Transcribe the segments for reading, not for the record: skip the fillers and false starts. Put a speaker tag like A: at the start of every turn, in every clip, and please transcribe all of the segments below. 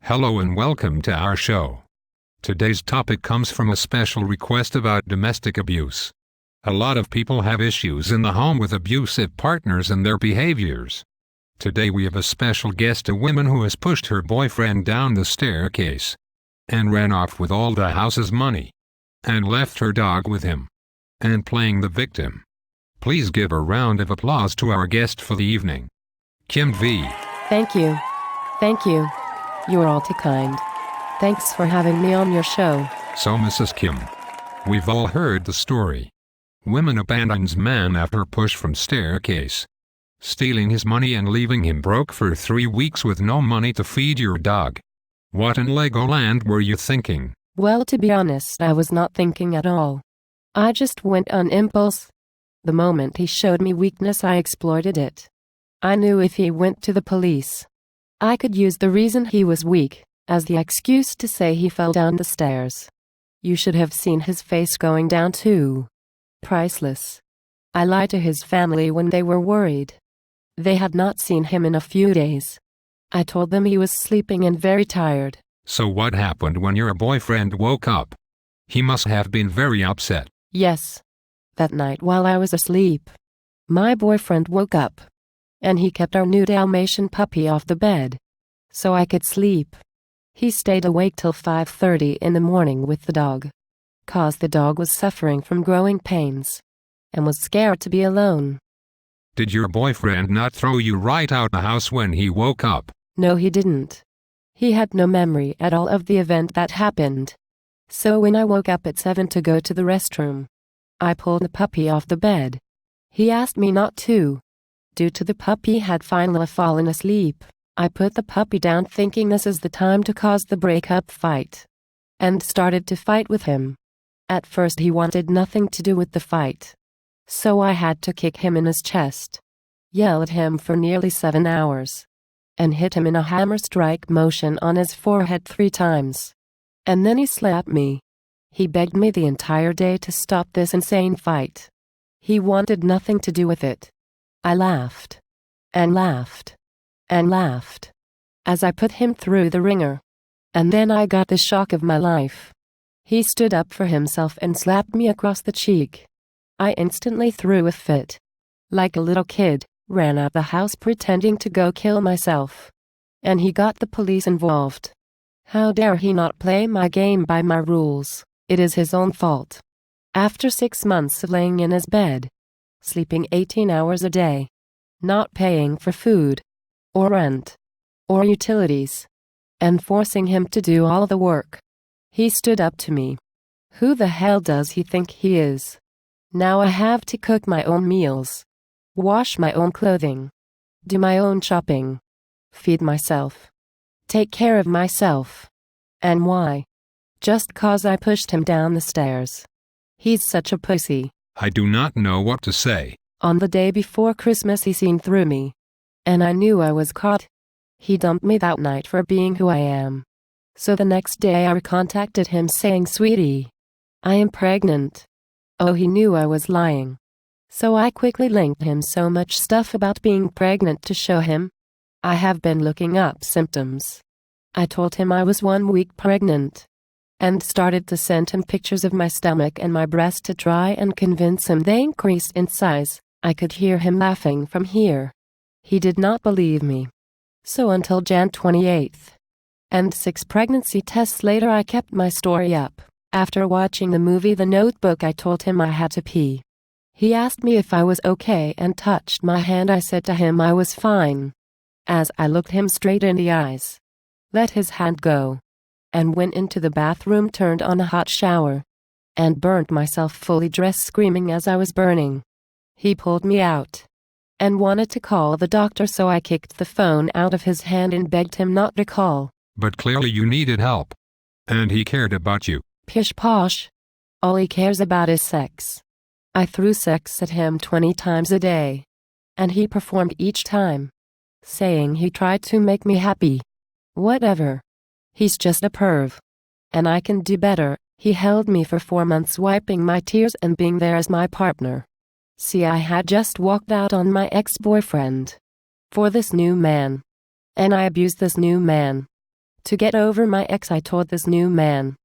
A: Hello and welcome to our show. Today's topic comes from a special request about domestic abuse. A lot of people have issues in the home with abusive partners and their behaviors. Today we have a special guest, a woman who has pushed her boyfriend down the staircase and ran off with all the house's money and left her dog with him and playing the victim. Please give a round of applause to our guest for the evening, Kim V.
B: Thank you. Thank you. You're all too kind. Thanks for having me on your show.
A: So Mrs. Kim, we've all heard the story. Woman abandons man after push from staircase, stealing his money and leaving him broke for 3 weeks with no money to feed your dog. What in Legoland were you thinking?
B: Well, to be honest, I was not thinking at all. I just went on impulse. The moment he showed me weakness, I exploited it. I knew if he went to the police, I could use the reason he was weak as the excuse to say he fell down the stairs. You should have seen his face going down too. Priceless. I lied to his family when they were worried. They had not seen him in a few days. I told them he was sleeping and very tired.
A: So what happened when your boyfriend woke up? He must have been very upset.
B: Yes. That night while I was asleep, my boyfriend woke up, and he kept our new Dalmatian puppy off the bed so I could sleep. He stayed awake till 5:30 in the morning with the dog, 'cause the dog was suffering from growing pains and was scared to be alone.
A: Did your boyfriend not throw you right out the house when he woke up?
B: No, he didn't. He had no memory at all of the event that happened. So when I woke up at 7 to go to the restroom, I pulled the puppy off the bed. He asked me not to. Due to the puppy had finally fallen asleep, I put the puppy down thinking this is the time to cause the breakup fight, and started to fight with him. At first he wanted nothing to do with the fight, so I had to kick him in his chest, yell at him for nearly 7 hours, and hit him in a hammer strike motion on his forehead 3 times. And then he slapped me. He begged me the entire day to stop this insane fight. He wanted nothing to do with it. I laughed, and laughed, and laughed, as I put him through the ringer. And then I got the shock of my life. He stood up for himself and slapped me across the cheek. I instantly threw a fit. Like a little kid, ran out the house pretending to go kill myself. And he got the police involved. How dare he not play my game by my rules? It is his own fault. After 6 months of laying in his bed, sleeping 18 hours a day, not paying for food, or rent, or utilities, and forcing him to do all the work, he stood up to me. Who the hell does he think he is? Now I have to cook my own meals, wash my own clothing, do my own shopping, feed myself, take care of myself. And why? Just 'cause I pushed him down the stairs. He's such a pussy.
A: I do not know what to say.
B: On the day before Christmas he seen through me, and I knew I was caught. He dumped me that night for being who I am. So the next day I contacted him saying, "Sweetie, I am pregnant." Oh, he knew I was lying. So I quickly linked him so much stuff about being pregnant to show him. I have been looking up symptoms. I told him I was 1 week pregnant, and started to send him pictures of my stomach and my breast to try and convince him they increased in size. I could hear him laughing from here. He did not believe me. So until Jan 28th, and 6 pregnancy tests later, I kept my story up. After watching the movie The Notebook, I told him I had to pee. He asked me if I was okay and touched my hand. I said to him I was fine, as I looked him straight in the eyes, let his hand go, and went into the bathroom, turned on a hot shower, and burnt myself fully dressed, screaming as I was burning. He pulled me out and wanted to call the doctor, so I kicked the phone out of his hand and begged him not to call.
A: But clearly you needed help, and he cared about you.
B: Pish posh. All he cares about is sex. I threw sex at him 20 times a day, and he performed each time, saying he tried to make me happy. Whatever. He's just a perv. And I can do better. He held me for 4 months, wiping my tears and being there as my partner. See, I had just walked out on my ex-boyfriend for this new man, and I abused this new man To get over my ex, I told this new man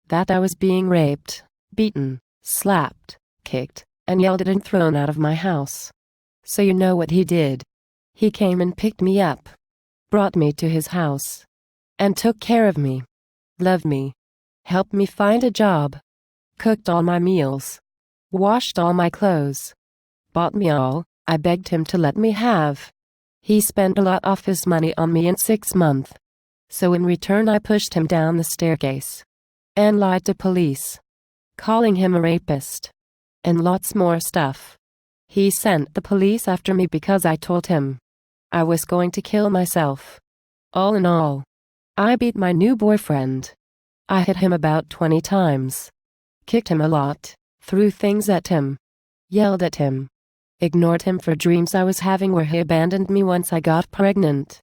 B: that I was being raped, beaten, slapped, kicked, and yelled at and thrown out of my house. So you know what he did? He came and picked me up, brought me to his house, and took care of me, loved me, helped me find a job, cooked all my meals, washed all my clothes, bought me all I begged him to let me have. He spent a lot of his money on me in 6 months. So in return I pushed him down the staircase and lied to police, calling him a rapist, and lots more stuff. He sent the police after me because I told him I was going to kill myself. All in all, I beat my new boyfriend. I hit him about 20 times, kicked him a lot, threw things at him, yelled at him, ignored him for dreams I was having where he abandoned me once I got pregnant,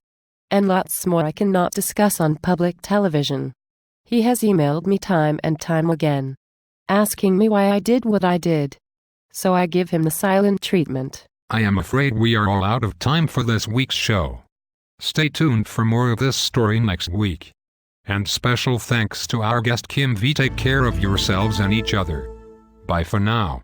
B: and lots more I cannot discuss on public television. He has emailed me time and time again, asking me why I did what I did. So I give him the silent treatment.
A: I am afraid we are all out of time for this week's show. Stay tuned for more of this story next week. And special thanks to our guest Kim V. Take care of yourselves and each other. Bye for now.